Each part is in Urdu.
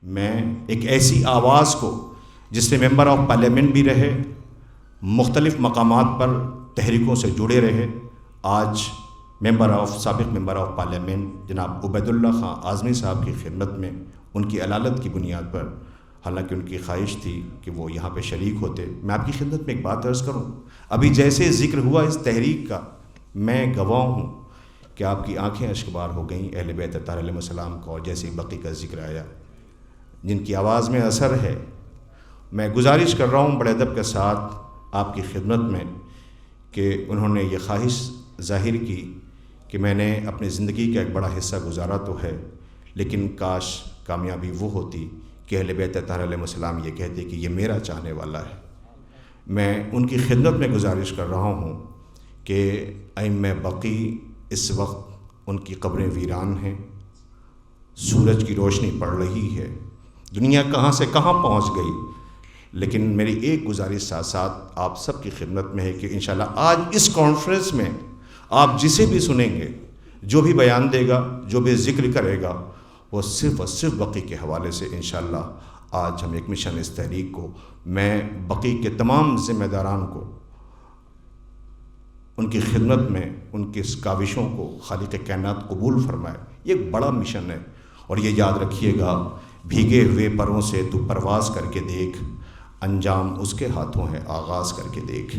میں ایک ایسی آواز کو جس میں ممبر آف پارلیمنٹ بھی رہے، مختلف مقامات پر تحریکوں سے جڑے رہے، آج سابق ممبر آف پارلیمنٹ جناب عبید اللہ خان اعظمی صاحب کی خدمت میں ان کی علالت کی بنیاد پر، حالانکہ ان کی خواہش تھی کہ وہ یہاں پہ شریک ہوتے، میں آپ کی خدمت میں ایک بات عرض کروں. ابھی جیسے ذکر ہوا اس تحریک کا، میں گواہ ہوں کہ آپ کی آنکھیں اشکبار ہو گئیں اہل بیت اطہار علیہ السلام کو، اور جیسے بقی کا ذکر آیا جن کی آواز میں اثر ہے. میں گزارش کر رہا ہوں بڑے ادب کے ساتھ آپ کی خدمت میں کہ انہوں نے یہ خواہش ظاہر کی کہ میں نے اپنی زندگی کا ایک بڑا حصہ گزارا تو ہے، لیکن کاش کامیابی وہ ہوتی کہ اہل بیت اطہار علیہ السلام یہ کہتے کہ یہ میرا چاہنے والا ہے. میں ان کی خدمت میں گزارش کر رہا ہوں کہ ائمہ بقی اس وقت ان کی قبریں ویران ہیں، سورج کی روشنی پڑ رہی ہے، دنیا کہاں سے کہاں پہنچ گئی، لیکن میری ایک گزارش ساتھ ساتھ آپ سب کی خدمت میں ہے کہ انشاءاللہ آج اس کانفرنس میں آپ جسے بھی سنیں گے، جو بھی بیان دے گا، جو بھی ذکر کرے گا، وہ صرف اور صرف بقی کے حوالے سے انشاءاللہ آج ہم ایک مشن اس تحریک کو، میں بقی کے تمام ذمہ داران کو ان کی خدمت میں ان کی اس کاوشوں کو خالق کائنات قبول فرمائے. یہ ایک بڑا مشن ہے، اور یہ یاد رکھیے گا، بھیگے ہوئے پروں سے تو پرواز کر کے دیکھ، انجام اس کے ہاتھوں ہے آغاز کر کے دیکھ.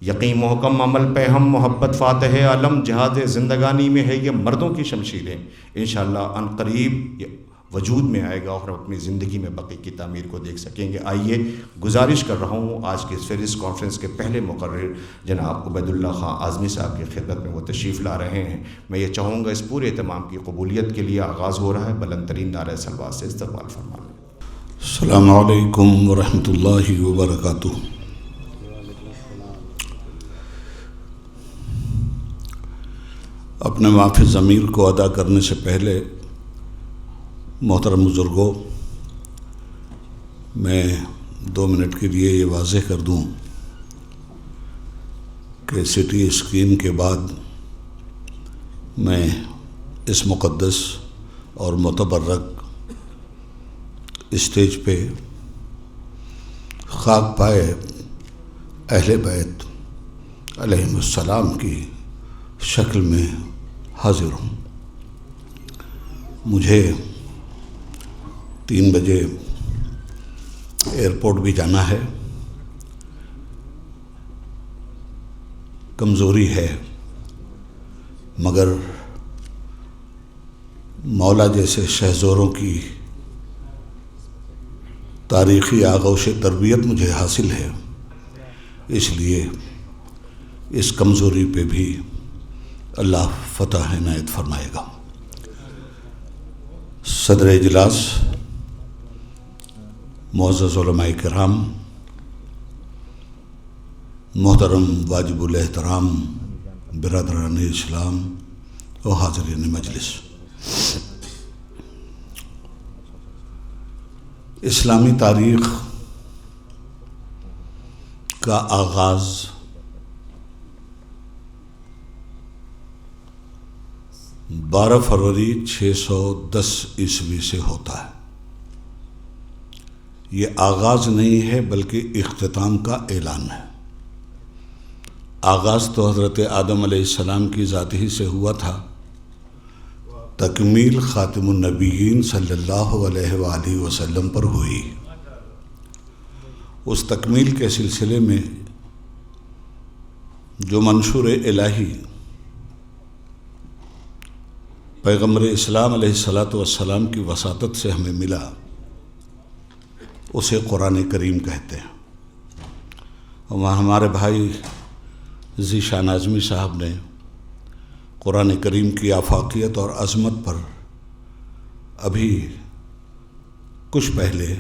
یقین محکم عمل پہ ہم محبت فاتح عالم، جہاد زندگانی میں ہے یہ مردوں کی شمشیریں. انشاءاللہ ان قریب یہ وجود میں آئے گا اور ہم اپنی زندگی میں بقی کی تعمیر کو دیکھ سکیں گے. آئیے گزارش کر رہا ہوں آج کے اس کانفرنس کے پہلے مقرر جناب عبید اللہ خان اعظمی صاحب کی خدمت میں وہ تشریف لا رہے ہیں. میں یہ چاہوں گا اس پورے اہتمام کی قبولیت کے لیے آغاز ہو رہا ہے، بلند ترین نعرہ صلوات سے استقبال فرمائیں. السلام علیکم ورحمۃ اللہ وبرکاتہ. اپنے معافی ضمیر کو ادا کرنے سے پہلے محترم بزرگوں، میں 2 منٹ کے لیے یہ واضح کر دوں کہ سٹی اسکرین کے بعد میں اس مقدس اور متبرک اسٹیج پہ خاک پائے اہل بیت علیہم السلام کی شکل میں حاضر ہوں. مجھے 3 بجے ایئرپورٹ بھی جانا ہے. کمزوری ہے، مگر مولا جیسے شہزوروں کی تاریخی آغوش تربیت مجھے حاصل ہے، اس لیے اس کمزوری پہ بھی اللہ فتح عنایت فرمائے گا. صدر اجلاس، معزز علماء کرام، محترم واجب الاحترام برادران اسلام و حاضرین مجلس، اسلامی تاریخ کا آغاز 12 فروری 610 عیسوی سے ہوتا ہے. یہ آغاز نہیں ہے بلکہ اختتام کا اعلان ہے. آغاز تو حضرت آدم علیہ السلام کی ذات ہی سے ہوا تھا، تکمیل خاتم النبیین صلی اللہ علیہ وآلہ وسلم پر ہوئی. اس تکمیل کے سلسلے میں جو منشور الہی پیغمبر اسلام علیہ السلام کی وساطت سے ہمیں ملا، اسے قرآن کریم کہتے ہیں. اور ہمارے بھائی ذیشان اعظمی صاحب نے قرآن کریم کی آفاقیت اور عظمت پر ابھی کچھ پہلے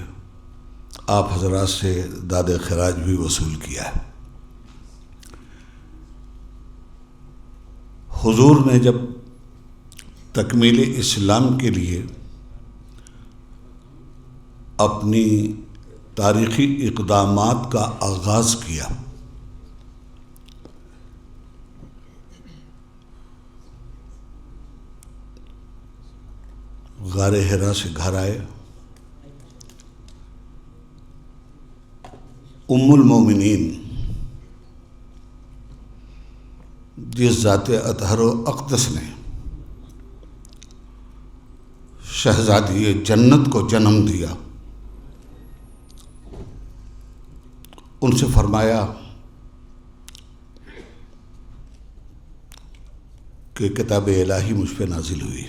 آپ حضرات سے داد خراج بھی وصول کیا ہے. حضور نے جب تکمیل اسلام کے لیے اپنی تاریخی اقدامات کا آغاز کیا، غار حرا سے گھر آئے، ام المومنین جس ذات اطہر و اقدس نے شہزادی جنت کو جنم دیا، ان سے فرمایا کہ کتاب الہی مجھ پہ نازل ہوئی۔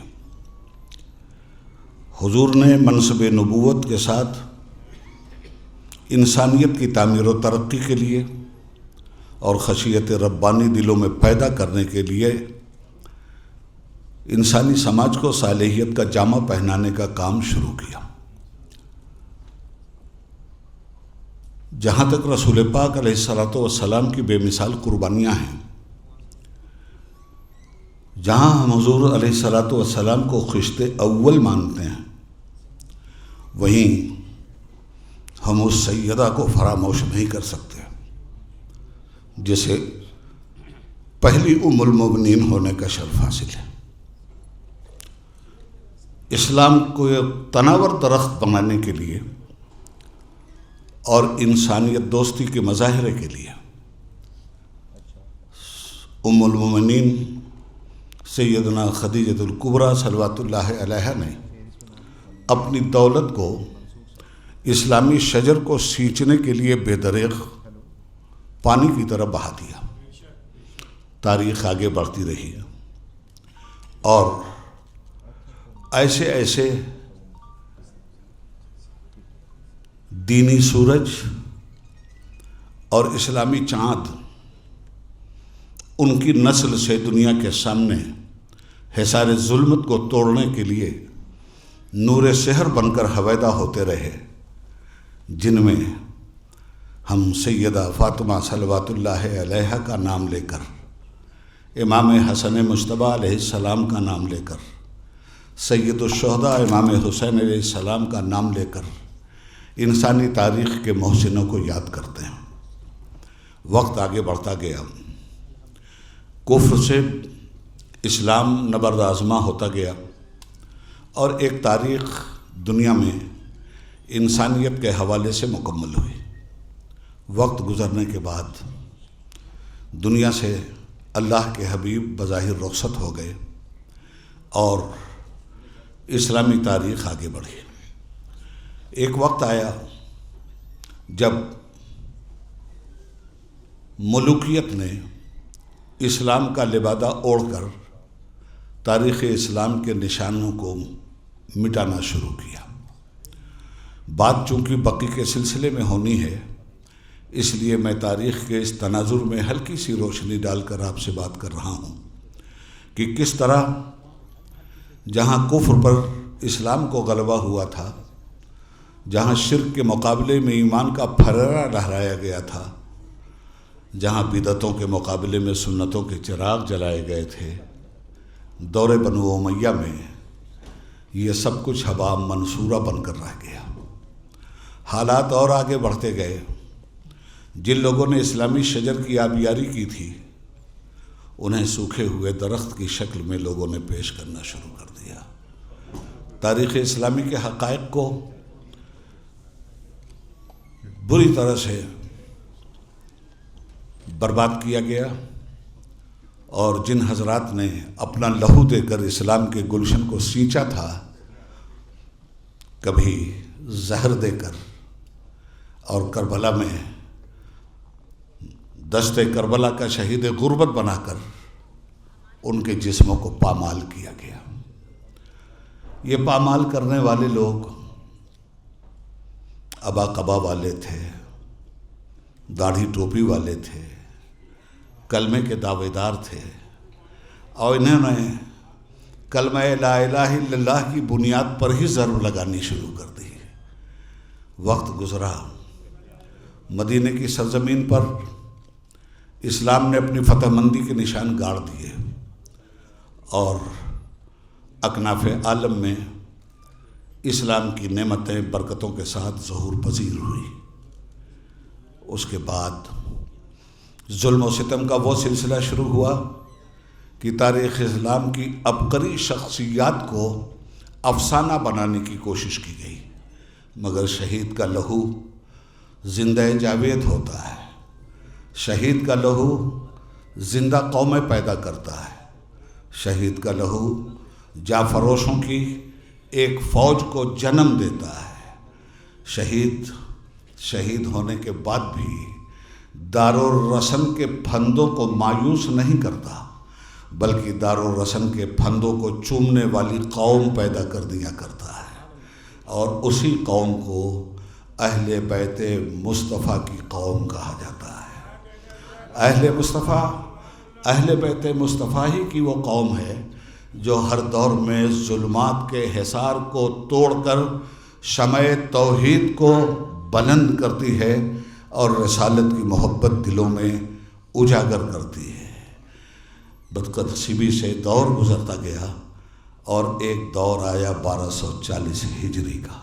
حضور نے منصب نبوت کے ساتھ انسانیت کی تعمیر و ترقی کے لیے اور خشیت ربانی دلوں میں پیدا کرنے کے لیے انسانی سماج کو صالحیت کا جامہ پہنانے کا کام شروع کیا۔ جہاں تک رسول پاک علیہ الصلوۃ والسلام کی بے مثال قربانیاں ہیں، جہاں ہم حضور علیہ الصلوۃ والسلام کو خشت اول مانتے ہیں، وہیں ہم اس سیدہ کو فراموش نہیں کر سکتے جسے پہلی ام المومنین ہونے کا شرف حاصل ہے۔ اسلام کو تناور درخت بنانے کے لیے اور انسانیت دوستی کے مظاہرے کے لیے ام المومنین سیدنا خدیجۃ الکبریٰ صلوات اللہ علیہا نے اپنی دولت کو اسلامی شجر کو سینچنے کے لیے بے دریغ پانی کی طرح بہا دیا۔ تاریخ آگے بڑھتی رہی اور ایسے ایسے دینی سورج اور اسلامی چاند ان کی نسل سے دنیا کے سامنے حصار ظلمت کو توڑنے کے لیے نور سحر بن کر ہویدا ہوتے رہے، جن میں ہم سیدہ فاطمہ صلوات اللہ علیہا کا نام لے کر، امام حسن مجتبیٰ علیہ السلام کا نام لے کر، سید الشہداء امام حسین علیہ السلام کا نام لے کر انسانی تاریخ کے محسنوں کو یاد کرتے ہیں۔ وقت آگے بڑھتا گیا، کفر سے اسلام نبرد آزما ہوتا گیا اور ایک تاریخ دنیا میں انسانیت کے حوالے سے مکمل ہوئی۔ وقت گزرنے کے بعد دنیا سے اللہ کے حبیب بظاہر رخصت ہو گئے اور اسلامی تاریخ آگے بڑھی۔ ایک وقت آیا جب ملوکیت نے اسلام کا لبادہ اوڑھ کر تاریخ اسلام کے نشانوں کو مٹانا شروع کیا۔ بات چونکہ بقی کے سلسلے میں ہونی ہے، اس لیے میں تاریخ کے اس تناظر میں ہلکی سی روشنی ڈال کر آپ سے بات کر رہا ہوں کہ کس طرح جہاں کفر پر اسلام کو غلبہ ہوا تھا، جہاں شرک کے مقابلے میں ایمان کا پھررا لہرایا گیا تھا، جہاں بدعتوں کے مقابلے میں سنتوں کے چراغ جلائے گئے تھے، دور بنو امیہ میں یہ سب کچھ ہبا منصورہ بن کر رہ گیا۔ حالات اور آگے بڑھتے گئے۔ جن لوگوں نے اسلامی شجر کی آبیاری کی تھی، انہیں سوکھے ہوئے درخت کی شکل میں لوگوں نے پیش کرنا شروع کر دیا۔ تاریخ اسلامی کے حقائق کو بری طرح سے برباد کیا گیا، اور جن حضرات نے اپنا لہو دے کر اسلام کے گلشن کو سینچا تھا، کبھی زہر دے کر اور کربلا میں دشت کربلا کا شہید غربت بنا کر ان کے جسموں کو پامال کیا گیا۔ یہ پامال کرنے والے لوگ ابا قبا والے تھے، داڑھی ٹوپی والے تھے، کلمے کے دعوے دار تھے، اور انہوں نے کلمہ لا الہ الا اللہ کی بنیاد پر ہی ضرب لگانی شروع کر دی۔ وقت گزرا، مدینے کی سرزمین پر اسلام نے اپنی فتح مندی کے نشان گاڑ دیے اور اکناف عالم میں اسلام کی نعمتیں برکتوں کے ساتھ ظہور پذیر ہوئی۔ اس کے بعد ظلم و ستم کا وہ سلسلہ شروع ہوا کہ تاریخ اسلام کی عبقری شخصیات کو افسانہ بنانے کی کوشش کی گئی، مگر شہید کا لہو زندہ جاوید ہوتا ہے۔ شہید کا لہو زندہ قومیں پیدا کرتا ہے۔ شہید کا لہو جافروشوں کی ایک فوج کو جنم دیتا ہے۔ شہید ہونے کے بعد بھی دارالرسم کے پھندوں کو مایوس نہیں کرتا، بلکہ دارالرسم کے پھندوں کو چومنے والی قوم پیدا کر دیا کرتا ہے، اور اسی قوم کو اہل بیت مصطفیٰ کی قوم کہا جاتا ہے۔ اہل بیت مصطفیٰ ہی کی وہ قوم ہے جو ہر دور میں ظلمات کے حصار کو توڑ کر شمع توحید کو بلند کرتی ہے اور رسالت کی محبت دلوں میں اجاگر کرتی ہے۔ بدقسمتی سے دور گزرتا گیا اور ایک دور آیا 1240 ہجری کا۔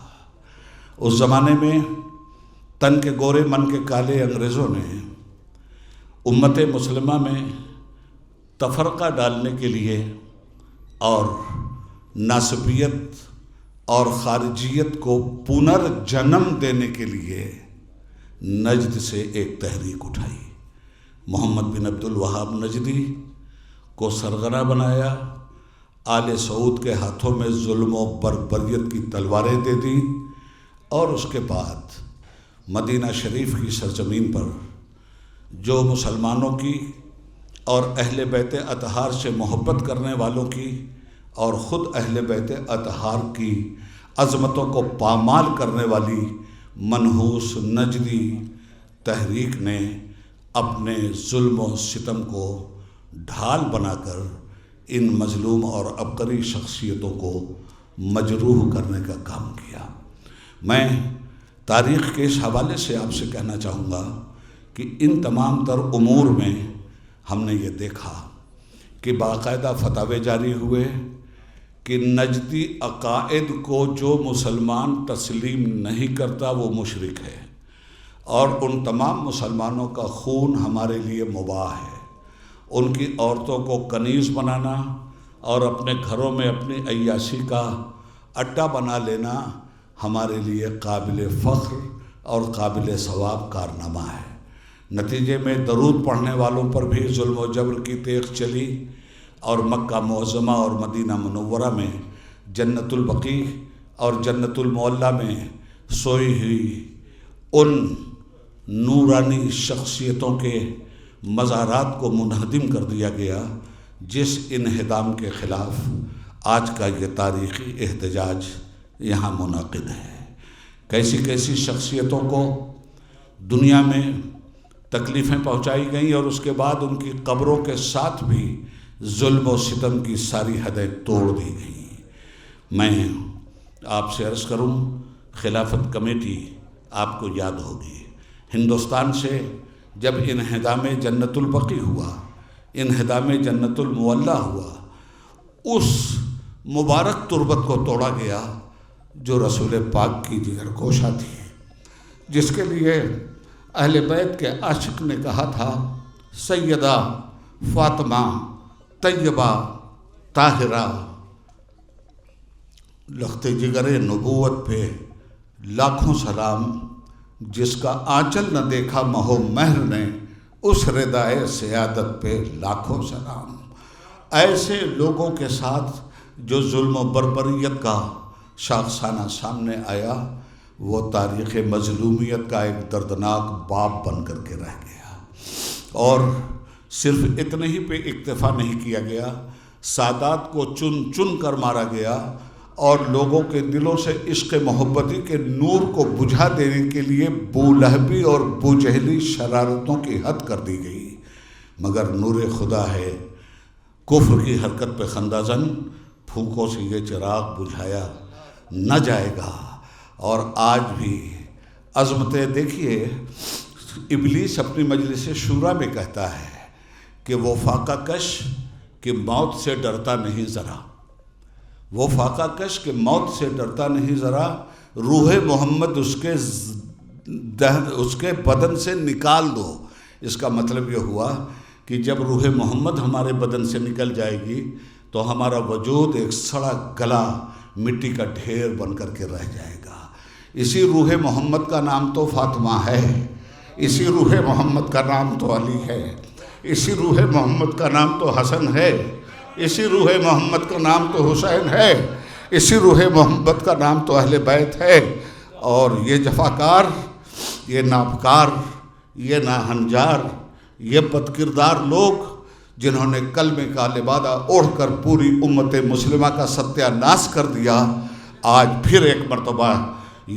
اس زمانے میں تن کے گورے من کے کالے انگریزوں نے امت مسلمہ میں تفرقہ ڈالنے کے لیے اور ناسبیت اور خارجیت کو پنرجنم دینے کے لیے نجد سے ایک تحریک اٹھائی۔ محمد بن عبد الوہاب نجدی کو سرغنہ بنایا، آل سعود کے ہاتھوں میں ظلم و بربریت کی تلواریں دے دی، اور اس کے بعد مدینہ شریف کی سرزمین پر جو مسلمانوں کی اور اہل بیت اطہار سے محبت کرنے والوں کی اور خود اہل بیت اطہار کی عظمتوں کو پامال کرنے والی منحوس نجدی تحریک نے اپنے ظلم و ستم کو ڈھال بنا کر ان مظلوم اور عبقری شخصیتوں کو مجروح کرنے کا کام کیا۔ میں تاریخ کے اس حوالے سے آپ سے کہنا چاہوں گا کہ ان تمام تر امور میں ہم نے یہ دیکھا کہ باقاعدہ فتاوے جاری ہوئے کہ نجدی عقائد کو جو مسلمان تسلیم نہیں کرتا وہ مشرک ہے، اور ان تمام مسلمانوں کا خون ہمارے لیے مباح ہے۔ ان کی عورتوں کو کنیز بنانا اور اپنے گھروں میں اپنی عیاشی کا اڈا بنا لینا ہمارے لیے قابل فخر اور قابل ثواب کارنامہ ہے۔ نتیجے میں درود پڑھنے والوں پر بھی ظلم و جبر کی تیغ چلی، اور مکہ معظمہ اور مدینہ منورہ میں جنت البقیع اور جنت المعلیٰ میں سوئی ہوئی ان نورانی شخصیتوں کے مزارات کو منہدم کر دیا گیا، جس انہدام کے خلاف آج کا یہ تاریخی احتجاج یہاں منعقد ہے۔ کیسی کیسی شخصیتوں کو دنیا میں تکلیفیں پہنچائی گئیں، اور اس کے بعد ان کی قبروں کے ساتھ بھی ظلم و ستم کی ساری حدیں توڑ دی گئیں۔ میں آپ سے عرض کروں، خلافت کمیٹی آپ کو یاد ہوگی، ہندوستان سے جب انہدام جنت البقیع ہوا، انہدام جنت المعلیٰ ہوا، اس مبارک تربت کو توڑا گیا جو رسول پاک کی جگر گوشہ تھی، جس کے لیے اہل بیت کے عاشق نے کہا تھا سیدہ فاطمہ طیبہ طاہرہ، لخت جگر نبوت پہ لاکھوں سلام، جس کا آنچل نہ دیکھا مہ و مہر نے، اس ردائے سیادت پہ لاکھوں سلام۔ ایسے لوگوں کے ساتھ جو ظلم و بربریت کا شاخسانہ سامنے آیا، وہ تاریخ مظلومیت کا ایک دردناک باب بن کر کے رہ گیا۔ اور صرف اتنے ہی پہ اکتفا نہیں کیا گیا، سادات کو چن چن کر مارا گیا، اور لوگوں کے دلوں سے عشق محبتی کے نور کو بجھا دینے کے لیے بولہبی اور بوجہلی شرارتوں کی حد کر دی گئی۔ مگر نور خدا ہے، کفر کی حرکت پہ خندہ زن، پھونکوں سے یہ چراغ بجھایا نہ جائے گا۔ اور آج بھی عظمتیں دیکھیے، ابلیس اپنی مجلس شورا میں کہتا ہے کہ وہ فاقہ کش کہ موت سے ڈرتا نہیں ذرا، وہ فاقہ کش کہ موت سے ڈرتا نہیں ذرا، روح محمد اس کے بدن سے نکال دو۔ اس کا مطلب یہ ہوا کہ جب روح محمد ہمارے بدن سے نکل جائے گی تو ہمارا وجود ایک سڑا گلا مٹی کا ڈھیر بن کر کے رہ جائے گا۔ اسی روح محمد کا نام تو فاطمہ ہے، اسی روح محمد کا نام تو علی ہے، اسی روح محمد کا نام تو حسن ہے، اسی روح محمد کا نام تو حسین ہے، اسی روح محمد کا نام تو اہل بیت ہے۔ اور یہ جفاکار، یہ ناپکار، یہ ناہنجار، یہ بد کردار لوگ جنہوں نے کلمے کا لبادہ اوڑھ کر پوری امت مسلمہ کا ستیہ ناش کر دیا، آج پھر ایک مرتبہ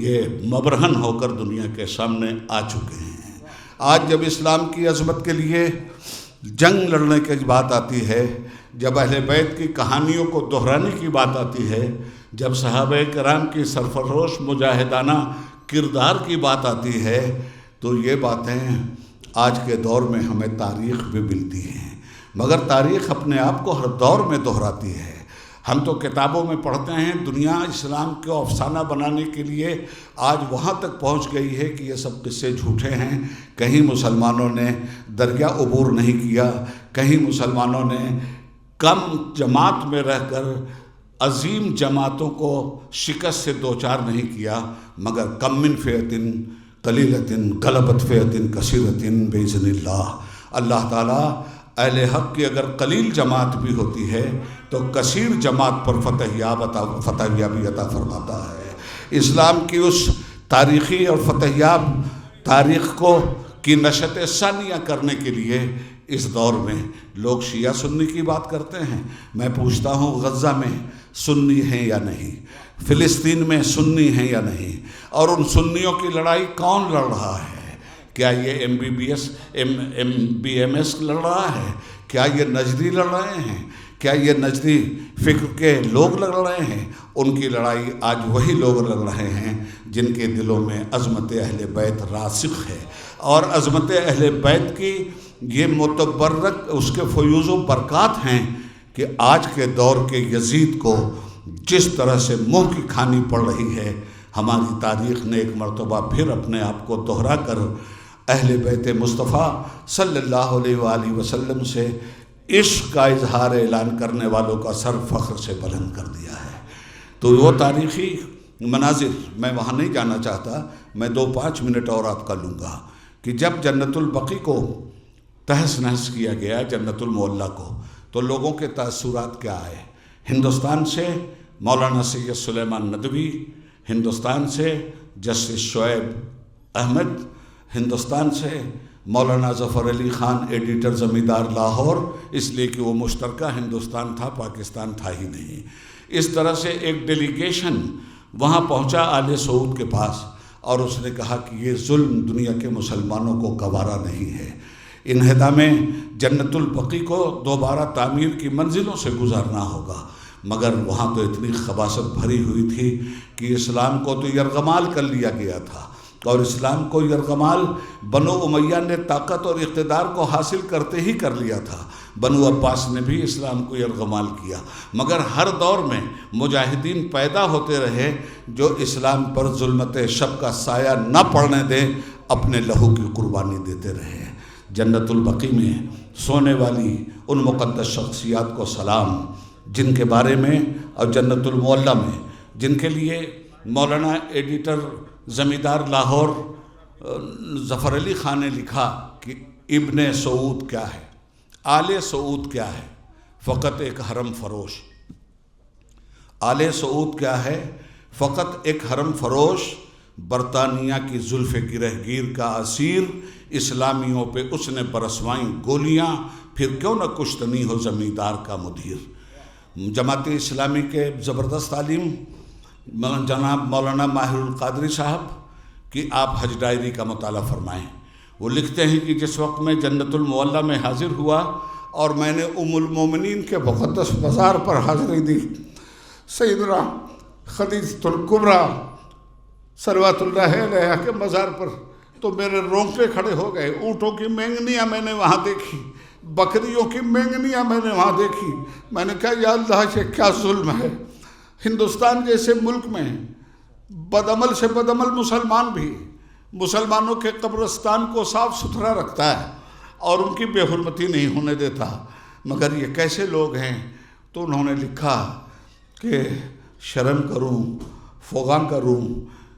یہ مبرہن ہو کر دنیا کے سامنے آ چکے ہیں۔ آج جب اسلام کی عظمت کے لیے جنگ لڑنے کی بات آتی ہے، جب اہل بیت کی کہانیوں کو دہرانے کی بات آتی ہے، جب صحابہ کرام کی سرفروش مجاہدانہ کردار کی بات آتی ہے، تو یہ باتیں آج کے دور میں ہمیں تاریخ بھی ملتی ہیں، مگر تاریخ اپنے آپ کو ہر دور میں دہراتی ہے۔ ہم تو کتابوں میں پڑھتے ہیں، دنیا اسلام کو افسانہ بنانے کے لیے آج وہاں تک پہنچ گئی ہے کہ یہ سب قصے جھوٹے ہیں، کہیں مسلمانوں نے دریا عبور نہیں کیا، کہیں مسلمانوں نے کم جماعت میں رہ کر عظیم جماعتوں کو شکست سے دوچار نہیں کیا، مگر کم من فئۃ قلیلۃ غلبت فئۃ کثیرۃ بإذن اللہ۔ اللہ تعالیٰ اہل حق کی اگر قلیل جماعت بھی ہوتی ہے تو کثیر جماعت پر فتح یابی عطا فرماتا ہے۔ اسلام کی اس تاریخی اور فتح یاب تاریخ کی نشت ثانیہ کرنے کے لیے اس دور میں لوگ شیعہ سنی کی بات کرتے ہیں۔ میں پوچھتا ہوں، غزہ میں سنی ہیں یا نہیں؟ فلسطین میں سنی ہیں یا نہیں؟ اور ان سنیوں کی لڑائی کون لڑ رہا ہے؟ کیا یہ MBMS لڑ رہا ہے؟ کیا یہ نجدی لڑ رہے ہیں؟ کیا یہ نجدی فکر کے لوگ لڑ رہے ہیں؟ ان کی لڑائی آج وہی لوگ لڑ رہے ہیں جن کے دلوں میں عظمت اہل بیت راسخ ہے، اور عظمت اہل بیت کی یہ متبرک اس کے فیوز و برکات ہیں کہ آج کے دور کے یزید کو جس طرح سے منہ کی کھانی پڑ رہی ہے، ہماری تاریخ نے ایک مرتبہ پھر اپنے آپ کو دہرا کر اہل بیت مصطفیٰ صلی اللہ علیہ وآلہ وسلم سے عشق کا اظہار اعلان کرنے والوں کا سر فخر سے بلند کر دیا ہے۔ تو وہ تاریخی مناظر، میں وہاں نہیں جانا چاہتا، میں 2-5 منٹ اور آپ کا لوں گا کہ جب جنت البقیع کو تہس نہس کیا گیا، جنت المعلیٰ کو، تو لوگوں کے تاثرات کیا آئے؟ ہندوستان سے مولانا سید سلیمان ندوی، ہندوستان سے جسٹس شعیب احمد، ہندوستان سے مولانا ظفر علی خان ایڈیٹر زمیندار لاہور، اس لیے کہ وہ مشترکہ ہندوستان تھا، پاکستان تھا ہی نہیں۔ اس طرح سے ایک ڈیلیگیشن وہاں پہنچا آل سعود کے پاس، اور اس نے کہا کہ یہ ظلم دنیا کے مسلمانوں کو گوارا نہیں ہے، انہدام جنت البقیع کو دوبارہ تعمیر کی منزلوں سے گزارنا ہوگا۔ مگر وہاں تو اتنی خباثت بھری ہوئی تھی کہ اسلام کو تو یرغمال کر لیا گیا تھا، اور اسلام کو یرغمال بنو امیہ نے طاقت اور اقتدار کو حاصل کرتے ہی کر لیا تھا، بنو عباس نے بھی اسلام کو یرغمال کیا، مگر ہر دور میں مجاہدین پیدا ہوتے رہے جو اسلام پر ظلمت شب کا سایہ نہ پڑنے دیں، اپنے لہو کی قربانی دیتے رہے۔ جنت البقیع میں سونے والی ان مقدس شخصیات کو سلام جن کے بارے میں، اور جنت المعلیٰ میں جن کے لیے مولانا ایڈیٹر زمیندار لاہور ظفر علی خان نے لکھا کہ ابن سعود کیا ہے، آل سعود کیا ہے، فقط ایک حرم فروش۔ آل سعود کیا ہے؟ فقط ایک حرم فروش، برطانیہ کی زلف گرہ گیر کا اسیر، اسلامیوں پہ اس نے برسوائیں گولیاں، پھر کیوں نہ کشتنی ہو زمیندار کا مدیر۔ جماعت اسلامی کے زبردست تعلیم جناب مولانا ماہر القادری صاحب کہ آپ حج ڈائری کا مطالعہ فرمائیں۔ وہ لکھتے ہیں کہ جس وقت میں جنت المعلیٰ میں حاضر ہوا اور میں نے ام المومنین کے مقدس مزار پر حاضری دی، سیدنا خدیجۃ الکبریٰ صلوات اللہ علیہا کے مزار پر، تو میرے رونگٹے کھڑے ہو گئے۔ اونٹوں کی مینگنیاں میں نے وہاں دیکھی، بکریوں کی مینگنیاں میں نے وہاں دیکھی۔ میں نے کہا یا اللہ، یہ کیا ظلم ہے! ہندوستان جیسے ملک میں بدعمل سے بدعمل مسلمان بھی مسلمانوں کے قبرستان کو صاف ستھرا رکھتا ہے اور ان کی بے حرمتی نہیں ہونے دیتا، مگر یہ کیسے لوگ ہیں؟ تو انہوں نے لکھا کہ شرم کروں، فغاں کروں،